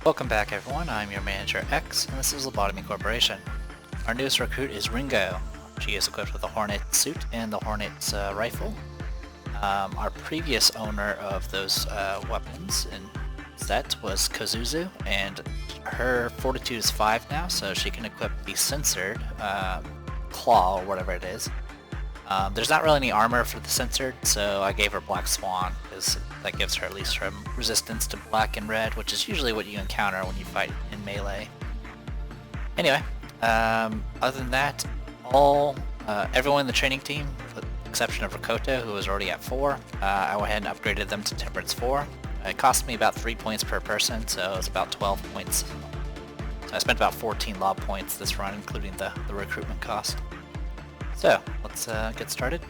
Welcome back everyone, I'm your manager X, and this is Lobotomy Corporation. Our newest recruit is Ringo. She is equipped with a Hornet suit and the Hornet rifle. Our previous owner of those weapons and set was Kazuzu, and her fortitude is 5 now, so she can equip the censored claw, or whatever it is. There's not really any armor for the censored, so I gave her Black Swan, because that gives her at least some resistance to black and red, which is usually what you encounter when you fight in melee. Anyway, other than that, everyone in the training team, with the exception of Rakoto, who was already at 4, I went ahead and upgraded them to Temperance 4. It cost me about 3 points per person, so it was about 12 points. So I spent about 14 lob points this run, including the recruitment cost. So, let's get started.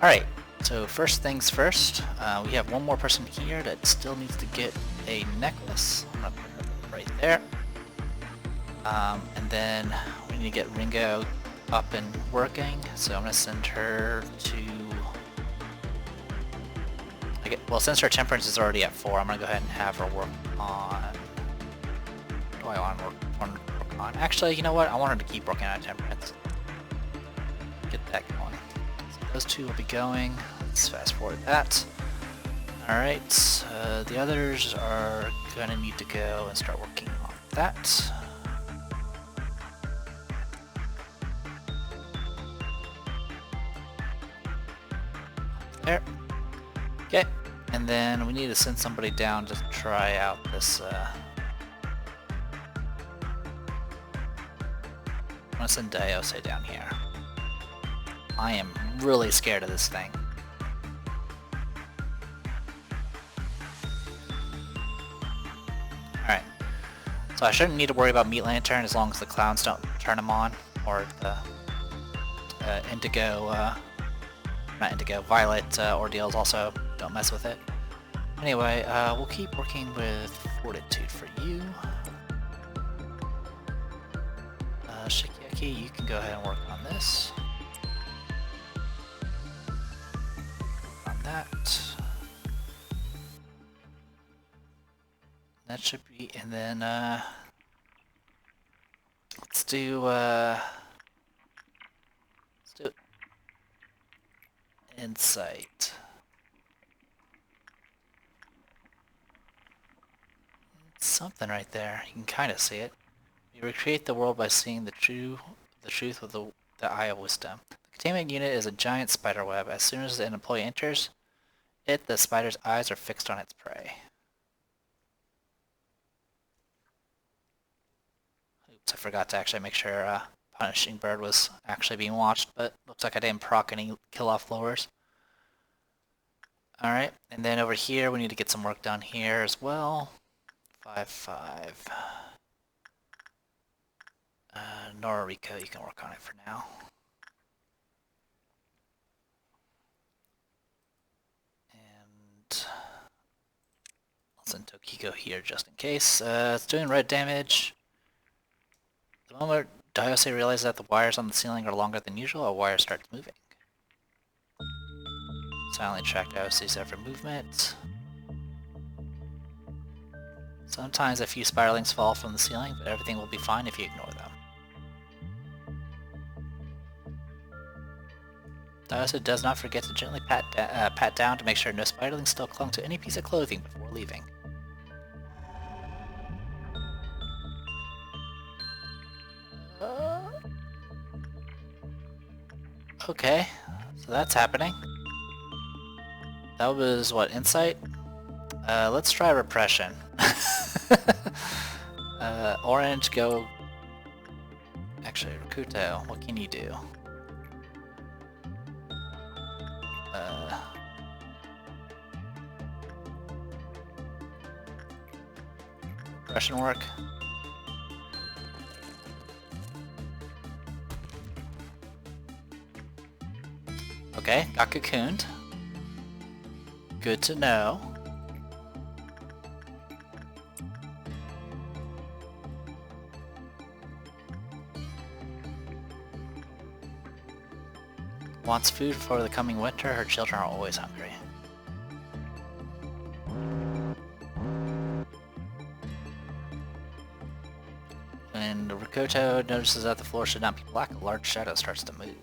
Alright, so first things first, we have one more person here that still needs to get a necklace. I'm going to put her right there. And then we need to get Ringo up and working, so I'm going to send her to... well, since her temperance is already at 4, I'm going to go ahead and have her work on... What do I want to work on? Actually, you know what? I want her to keep working on temperance. Get that going. So those two will be going. Let's fast forward that. Alright, the others are going to need to go and start working on that. There. Okay, and then we need to send somebody down to try out this I'm gonna send Diose down here. I am really scared of this thing. Alright, so I shouldn't need to worry about Meat Lantern as long as the clowns don't turn him on, or the Violet ordeals also don't mess with it. Anyway, we'll keep working with Fortitude for you. Shikiaki, you can go ahead and work on this. On that. That should be, and then let's do Insight. It's something right there. You can kind of see it. You recreate the world by seeing the truth with the eye of wisdom. The containment unit is a giant spider web. As soon as an employee enters it, the spider's eyes are fixed on its prey. Oops, I forgot to actually make sure Punishing Bird was actually being watched, but looks like I didn't proc any kill-off lowers. Alright, and then over here we need to get some work done here as well. 5-5. Noriko, you can work on it for now. And I'll send Tokiko here just in case. It's doing red damage. The moment Diose realizes that the wires on the ceiling are longer than usual, a wire starts moving. Silently track Diose's every movement. Sometimes a few spiralings fall from the ceiling, but everything will be fine if you ignore them. Diose does not forget to gently pat down to make sure no spiderlings still clung to any piece of clothing before leaving. Okay, so that's happening. That was what, Insight? Let's try Repression. Orange, go... Actually, Rakuto, what can you do? Repression work. Okay, got cocooned. Good to know. Wants food for the coming winter. Her children are always hungry. When Rikoto notices that the floor should not be black, a large shadow starts to move.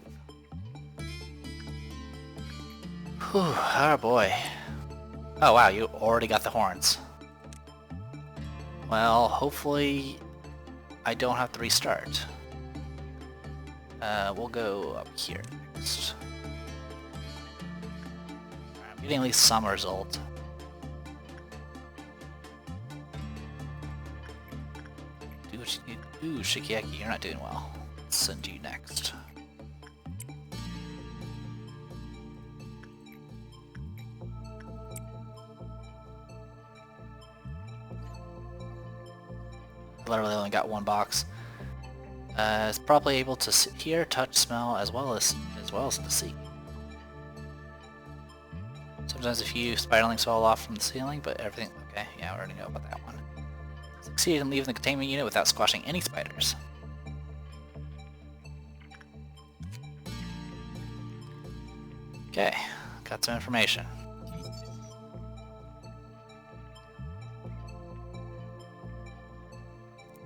Whew, oh boy. Oh wow, you already got the horns. Well, hopefully I don't have to restart. We'll go up here next. I'm getting at least some result. Do what you need. Ooh, Shikiaki, you're not doing well. Let's send you next. Literally only got one box. It's probably able to hear, touch, smell, as well as to see. Sometimes a few spiderlings fall off from the ceiling, but everything... Okay, yeah, we already know about that one. Succeeded in leaving the containment unit without squashing any spiders. Okay, got some information.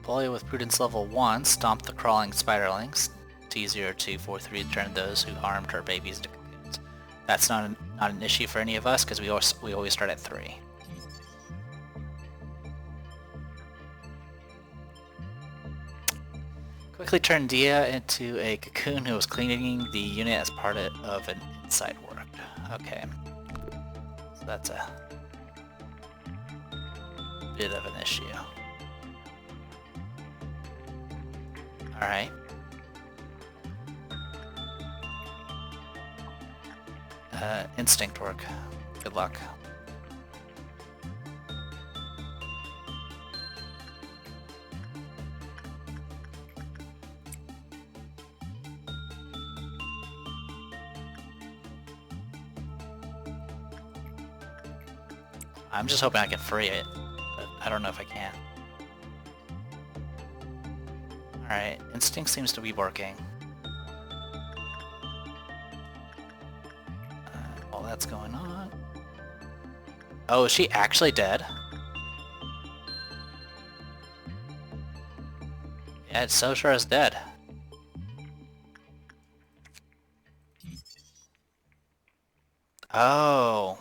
Polio with Prudence level 1 stomped the crawling spiderlings. T0243 turned those who harmed her babies to cocoons. That's not an issue for any of us because we always start at 3. Quickly turned Dia into a cocoon who was cleaning the unit as part of an inside work. Okay, so that's a bit of an issue. Alright. Instinct work. Good luck. I'm just hoping I can free it, but I don't know if I can. Alright, instinct seems to be working. While that's going on... Oh, is she actually dead? Yeah, it's so sure is dead. Oh.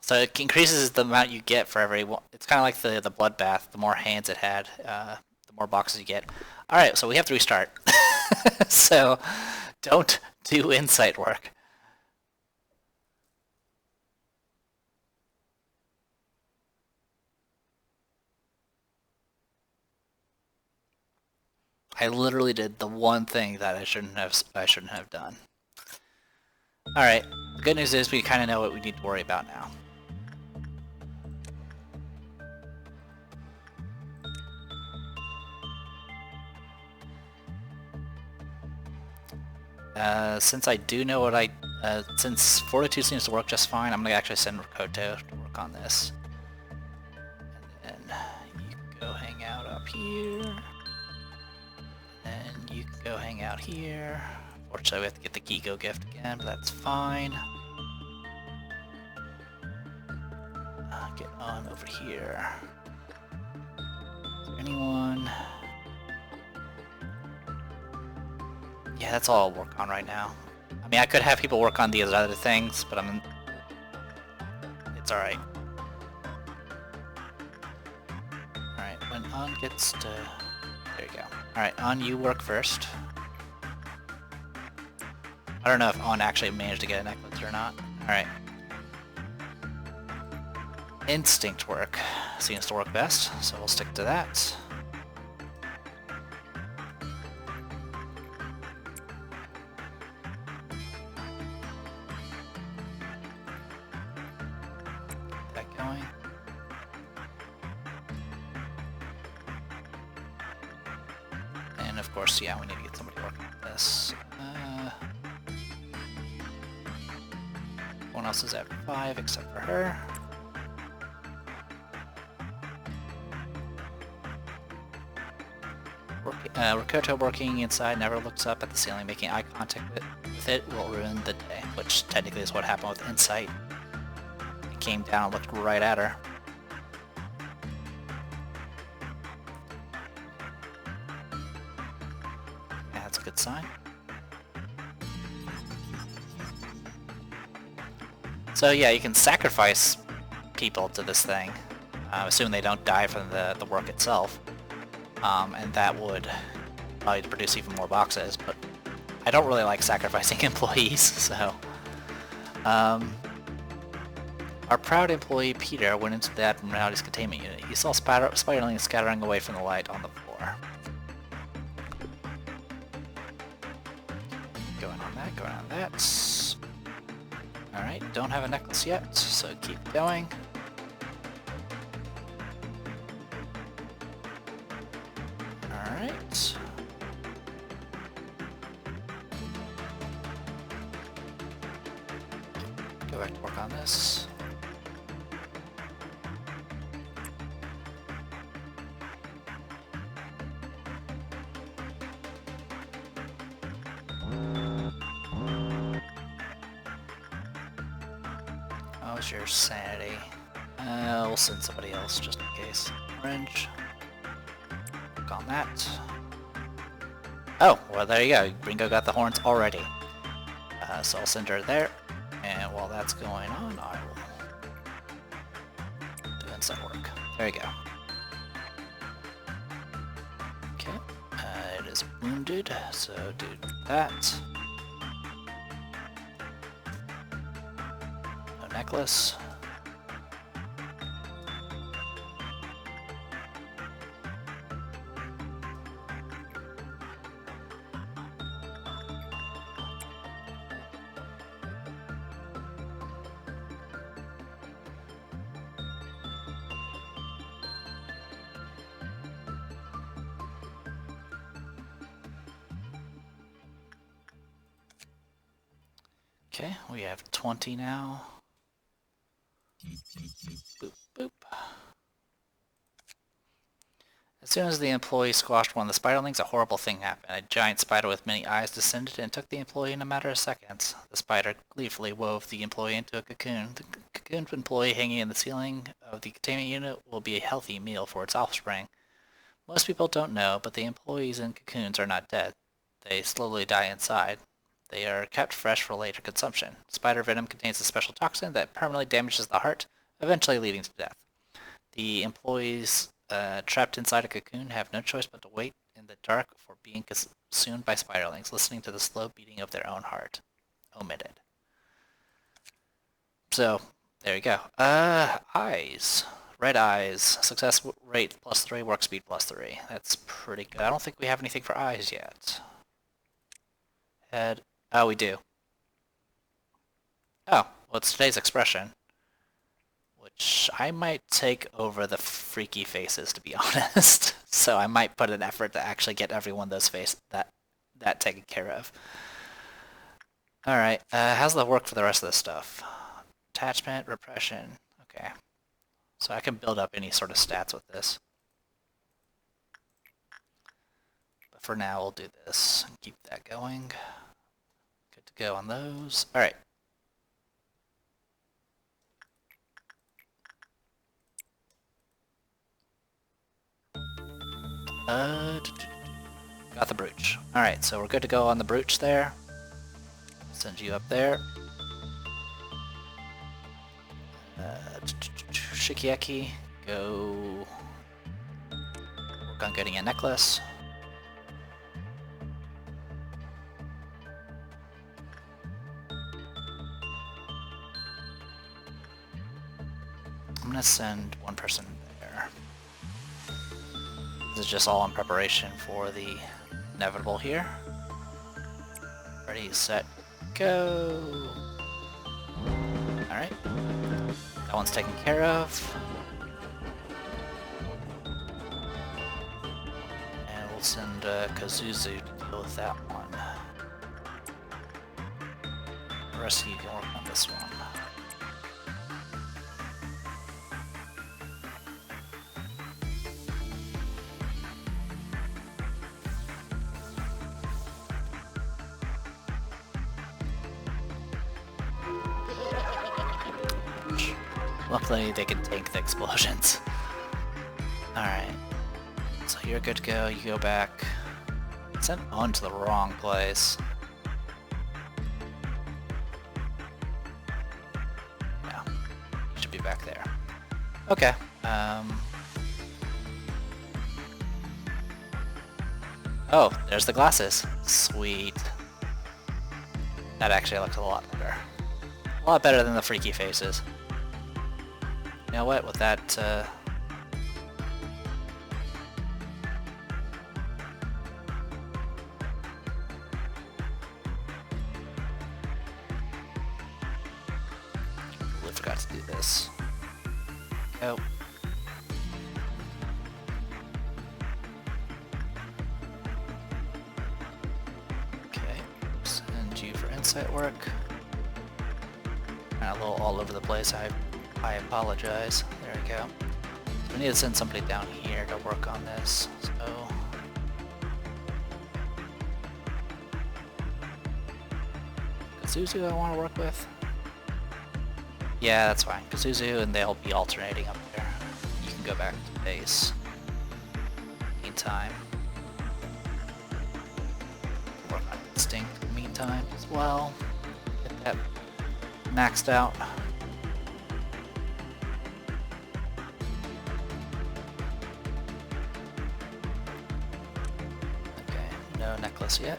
So it increases the amount you get for every one. It's kind of like the bloodbath. The more hands it had, the more boxes you get. Alright, so we have to restart. So, don't do insight work. I literally did the one thing that I shouldn't have done. Alright, the good news is we kind of know what we need to worry about now. Since I do know what since Fortitude seems to work just fine, I'm gonna actually send Rikoto to work on this. And then you can go hang out up here. And you can go hang out here. Fortunately, we have to get the Kiko gift again, but that's fine. Get on over here. Is there anyone? Yeah, that's all I'll work on right now. I mean, I could have people work on these other things, but it's alright. Alright, when On gets to... There you go. Alright, On, you work first. I don't know if On actually managed to get a necklace or not. Alright. Instinct work seems to work best, so we'll stick to that. And of course, yeah, we need to get somebody working on this. Everyone else is at 5 except for her. Rikoto working inside never looks up at the ceiling. Making eye contact with it will ruin the day, which technically is what happened with Insight. It came down and looked right at her. That's a good sign. So yeah, you can sacrifice people to this thing, assuming they don't die from the work itself, and that would probably produce even more boxes, but I don't really like sacrificing employees, so... Our proud employee Peter went into the abnormalities containment unit. He saw spiderlings scattering away from the light on the floor. Going on that, going on that. Alright, don't have a necklace yet, so keep going. Alright. Go back to work on this. How's your sanity? We'll send somebody else just in case. Orange. Work on that. Oh, well there you go. Ringo got the horns already. So I'll send her there. And while that's going on, I will do inside work. There you go. Okay. It is wounded, so do that. Necklace. Okay, we have 20 now. Boop, boop. As soon as the employee squashed one of the spiderlings, a horrible thing happened. A giant spider with many eyes descended and took the employee in a matter of seconds. The spider gleefully wove the employee into a cocoon. The cocooned employee hanging in the ceiling of the containment unit will be a healthy meal for its offspring. Most people don't know, but the employees in cocoons are not dead. They slowly die inside. They are kept fresh for later consumption. Spider venom contains a special toxin that permanently damages the heart, eventually leading to death. The employees trapped inside a cocoon have no choice but to wait in the dark for being consumed by spiderlings, listening to the slow beating of their own heart. Omitted. So, there you go. Eyes. Red eyes. Success rate +3, work speed +3. That's pretty good. I don't think we have anything for eyes yet. Head. Oh, we do. Oh, well, it's today's expression. Which I might take over the freaky faces, to be honest. So I might put an effort to actually get every one of those faces that taken care of. Alright, how's that work for the rest of this stuff? Attachment, repression. Okay. So I can build up any sort of stats with this. But for now, we'll do this and keep that going. Good to go on those. Alright. Got the brooch. Alright, so we're good to go on the brooch there. Send you up there. Shikieki, go work on getting a necklace. I'm gonna send one person there. This is just all in preparation for the inevitable here. Ready, set, go! Alright. That one's taken care of. And we'll send Kazuzu to deal with that one. The rest of you can work on this one. Luckily, they can take the explosions. Alright. So you're good to go. You go back. Sent on to the wrong place. Yeah, should be back there. Okay. Oh, there's the glasses. Sweet. That actually looks a lot better. A lot better than the freaky faces. You know what? With that, I forgot to do this. Go. Okay. Send you for insight work. Kind of a little all over the place. I apologize. There we go. So we need to send somebody down here to work on this. So. Kazuzu I want to work with. Yeah, that's fine. Kazuzu and they'll be alternating up there. You can go back to base. Meantime. Work on Instinct in the meantime as well. Get that maxed out. Okay, no necklace yet.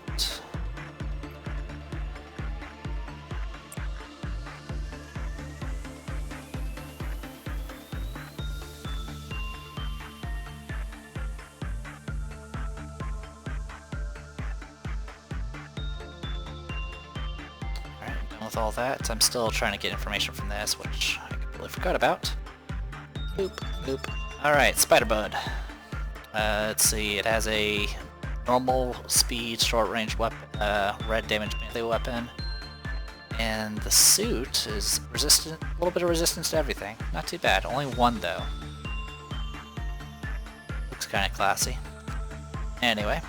With all that, I'm still trying to get information from this, which I completely forgot about. Boop, boop. Alright, Spider Bud. Let's see, it has a normal speed, short range weapon, red damage melee weapon, and the suit is resistant, a little bit of resistance to everything. Not too bad, only one though. Looks kind of classy. Anyway.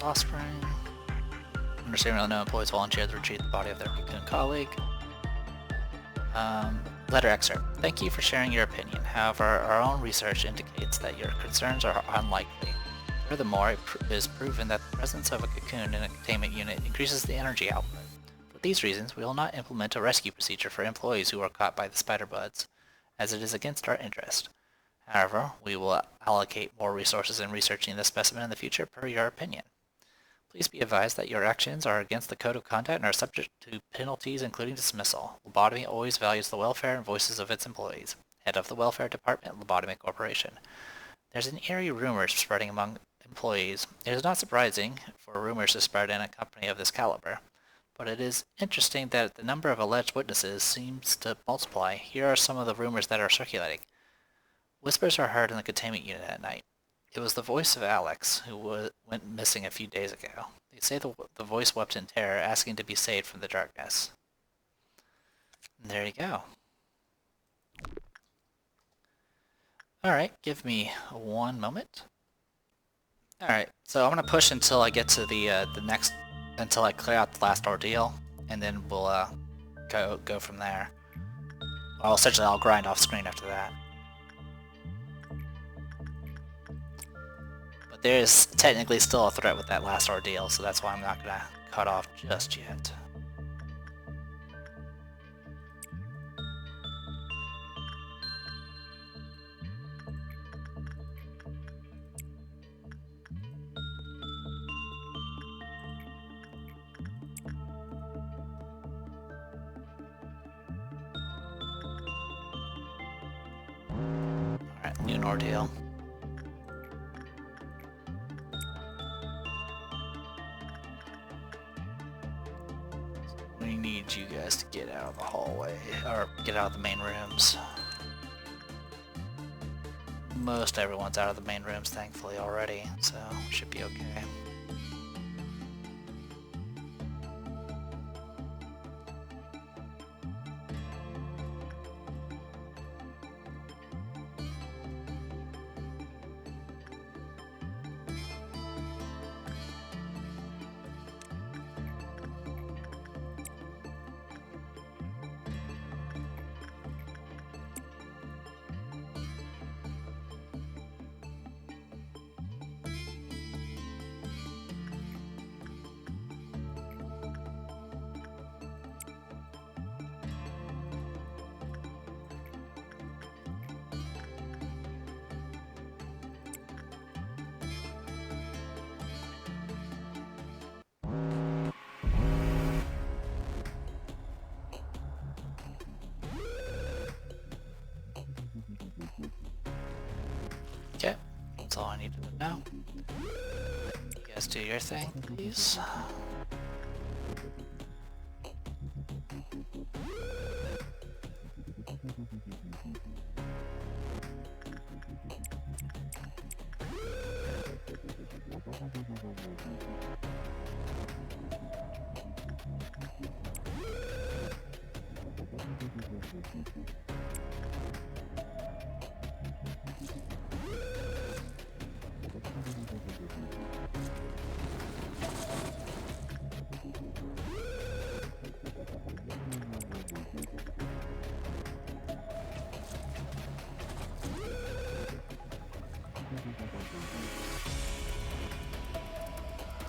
Offspring. Understanding no employees volunteered to retrieve the body of their cocoon colleague. Letter excerpt. Thank you for sharing your opinion. However, our own research indicates that your concerns are unlikely. Furthermore, it is proven that the presence of a cocoon in a containment unit increases the energy output. For these reasons, we will not implement a rescue procedure for employees who are caught by the spider buds, as it is against our interest. However, we will allocate more resources in researching this specimen in the future per your opinion. Please be advised that your actions are against the Code of Conduct and are subject to penalties including dismissal. Lobotomy always values the welfare and voices of its employees. Head of the Welfare Department, Lobotomy Corporation. There's an eerie rumor spreading among employees. It is not surprising for rumors to spread in a company of this caliber, but it is interesting that the number of alleged witnesses seems to multiply. Here are some of the rumors that are circulating. Whispers are heard in the containment unit at night. It was the voice of Alex, who went missing a few days ago. They say the voice wept in terror, asking to be saved from the darkness. And there you go. Alright, give me one moment. Alright, so I'm going to push until I get to the next, until I clear out the last ordeal, and then we'll go from there. Well, essentially I'll grind off screen after that. There is technically still a threat with that last ordeal, so that's why I'm not going to cut off just yet. Alright, noon ordeal. We need you guys to get out of the hallway, or get out of the main rooms. Most everyone's out of the main rooms, thankfully, already, so should be okay. Okay, that's all I need to know. You guys do your thing, please.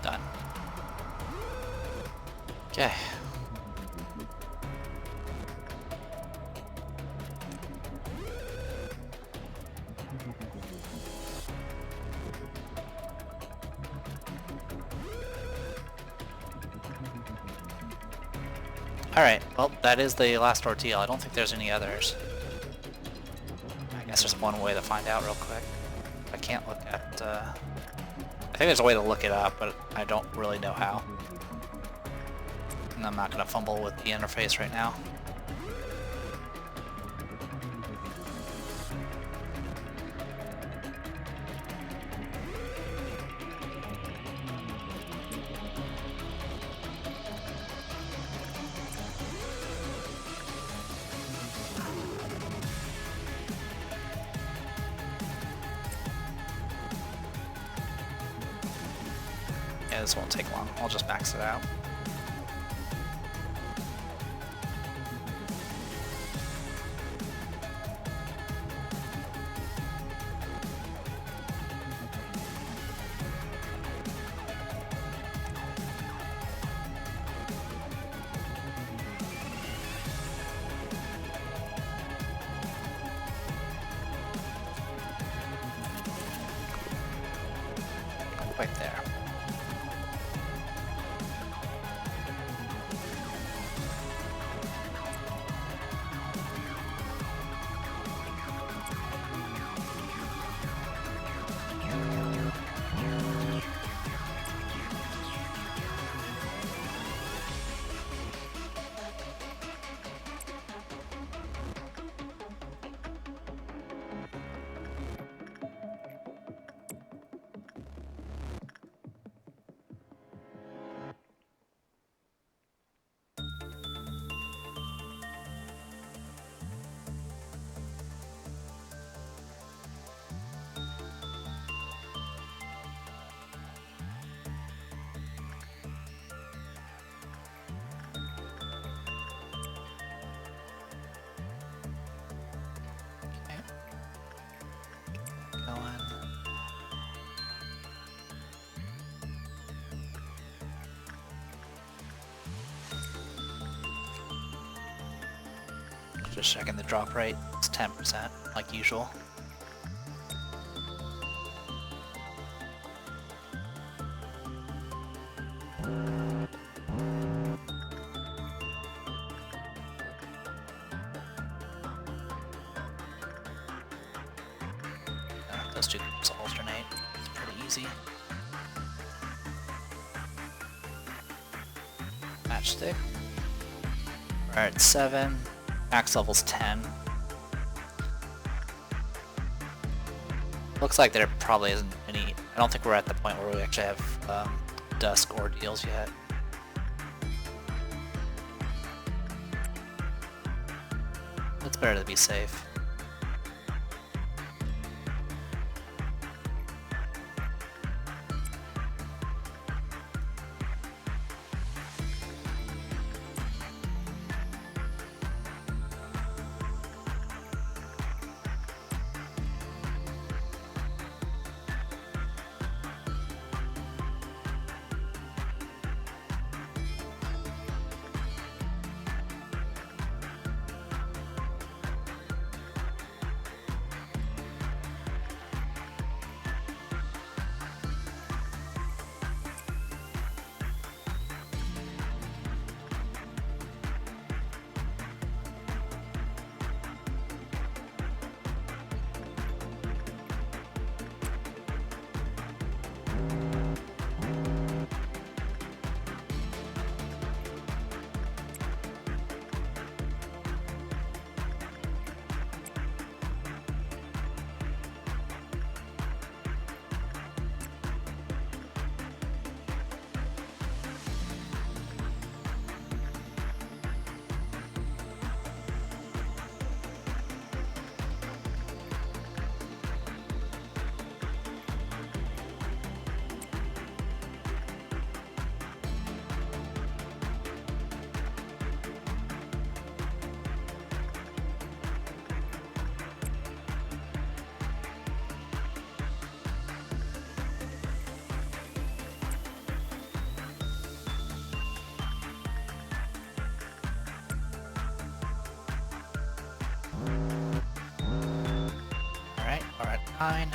Done. Okay. Alright, well, that is the last ordeal. I don't think there's any others. I guess there's one way to find out real quick. I can't look at, I think there's a way to look it up, but I don't really know how. And I'm not going to fumble with the interface right now. Yeah, this won't take long. I'll just max it out. Right there. Just checking the drop rate. It's 10%, like usual. Those two groups alternate. It's pretty easy. Matchstick. We're at 7. Max level's 10. Looks like there probably isn't any. I don't think we're at the point where we actually have dusk ordeals yet. It's better to be safe. 9.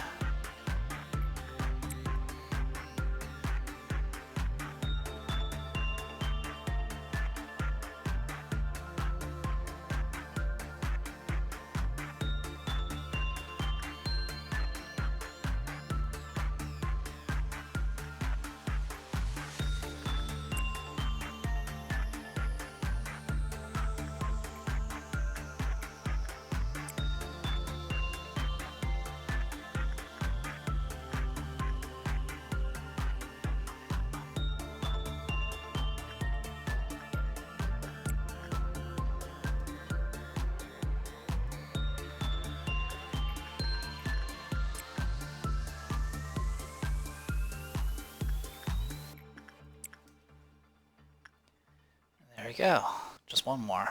There we go. Just one more.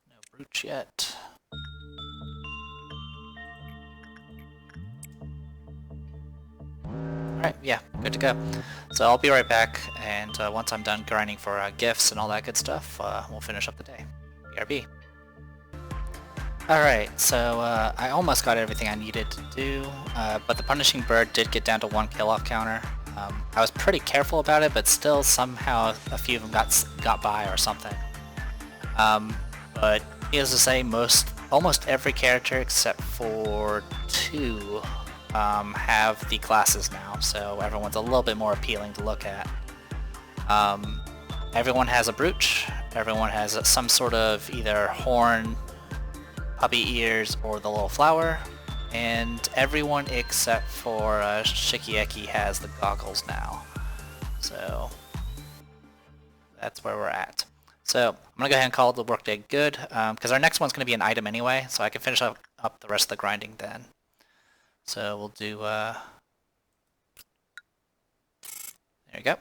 No brooch yet. Alright, yeah, good to go. So I'll be right back, and once I'm done grinding for gifts and all that good stuff, we'll finish up the day. BRB. Alright, so I almost got everything I needed to do, but the Punishing Bird did get down to 1 kill-off counter. I was pretty careful about it, but still somehow a few of them got by or something. But needless to say, almost every character except for 2 have the classes now, so everyone's a little bit more appealing to look at. Everyone has a brooch, everyone has some sort of either horn, puppy ears, or the little flower, and everyone except for Shikieki has the goggles now. So that's where we're at. So I'm gonna go ahead and call the workday good, because our next one's gonna be an item anyway, so I can finish up the rest of the grinding then. So we'll do there you go.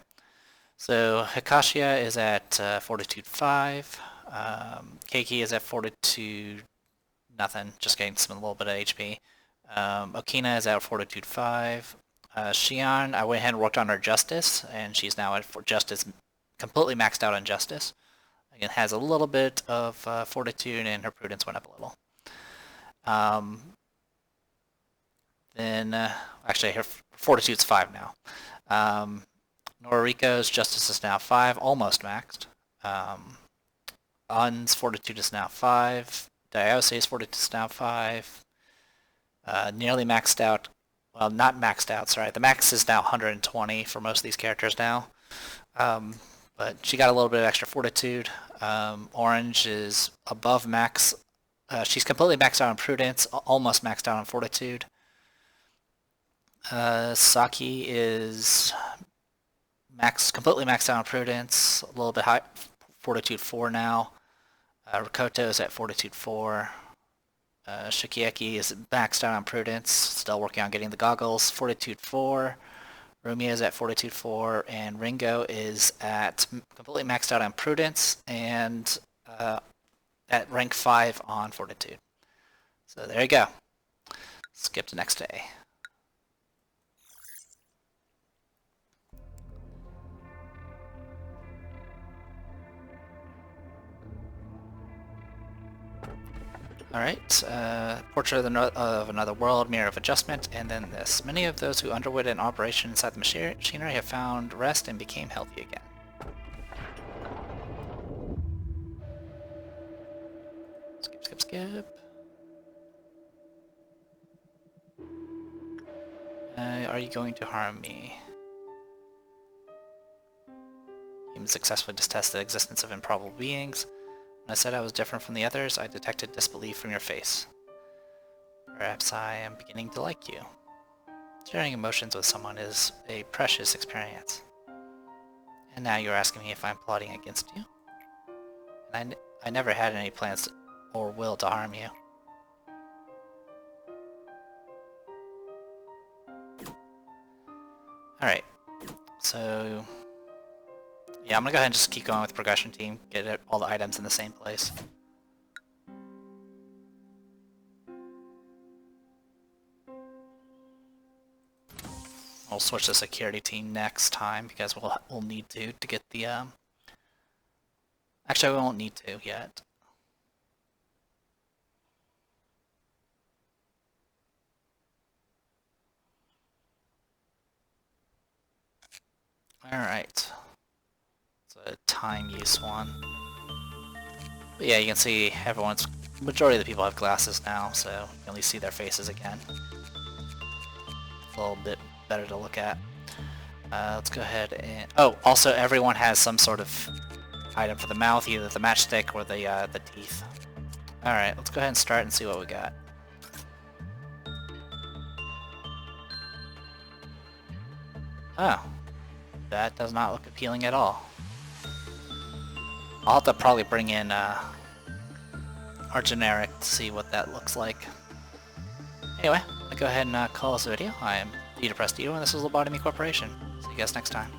So Hikashia is at Fortitude 5, Keiki is at Fortitude nothing, just getting a little bit of HP. Okina is at Fortitude 5. Xian, I went ahead and worked on her Justice, and she's now at Justice, completely maxed out on Justice. Again, has a little bit of Fortitude, and her Prudence went up a little. Then, actually, her Fortitude's 5 now. Noriko's Justice is now 5, almost maxed. Un's Fortitude is now 5. Diose's Fortitude is now 5. Nearly maxed out. Well, not maxed out, sorry. The max is now 120 for most of these characters now. But she got a little bit of extra Fortitude. Orange is above max. She's completely maxed out on Prudence, almost maxed out on Fortitude. Saki is completely maxed out on Prudence, a little bit high, Fortitude 4 now. Rikoto is at Fortitude 4. Shikieki is maxed out on Prudence, still working on getting the goggles, Fortitude 4. Rumia is at Fortitude 4, and Ringo is at completely maxed out on Prudence, and at rank 5 on Fortitude. So there you go. Skip to next day. Alright, Portrait of Another World, Mirror of Adjustment, and then this. Many of those who underwent an operation inside the machinery have found rest and became healthy again. Skip, skip, skip. Are you going to harm me? Humans successfully test the existence of improbable beings. When I said I was different from the others, I detected disbelief from your face. Perhaps I am beginning to like you. Sharing emotions with someone is a precious experience. And now you're asking me if I'm plotting against you? And I never had any plans or will to harm you. Alright, so yeah, I'm gonna go ahead and just keep going with the progression team, get all the items in the same place. We'll switch to security team next time because we'll need to get the actually we won't need to yet. Alright. It's a time use one. But yeah, you can see majority of the people have glasses now, so you can only see their faces again. It's a little bit better to look at. Let's go ahead and... Oh, also everyone has some sort of item for the mouth, either the matchstick or the teeth. Alright, let's go ahead and start and see what we got. Oh, that does not look appealing at all. I'll have to probably bring in our generic to see what that looks like. Anyway, I'll go ahead and call this a video. I am Peter Prestige, and this is Lobotomy Corporation. See you guys next time.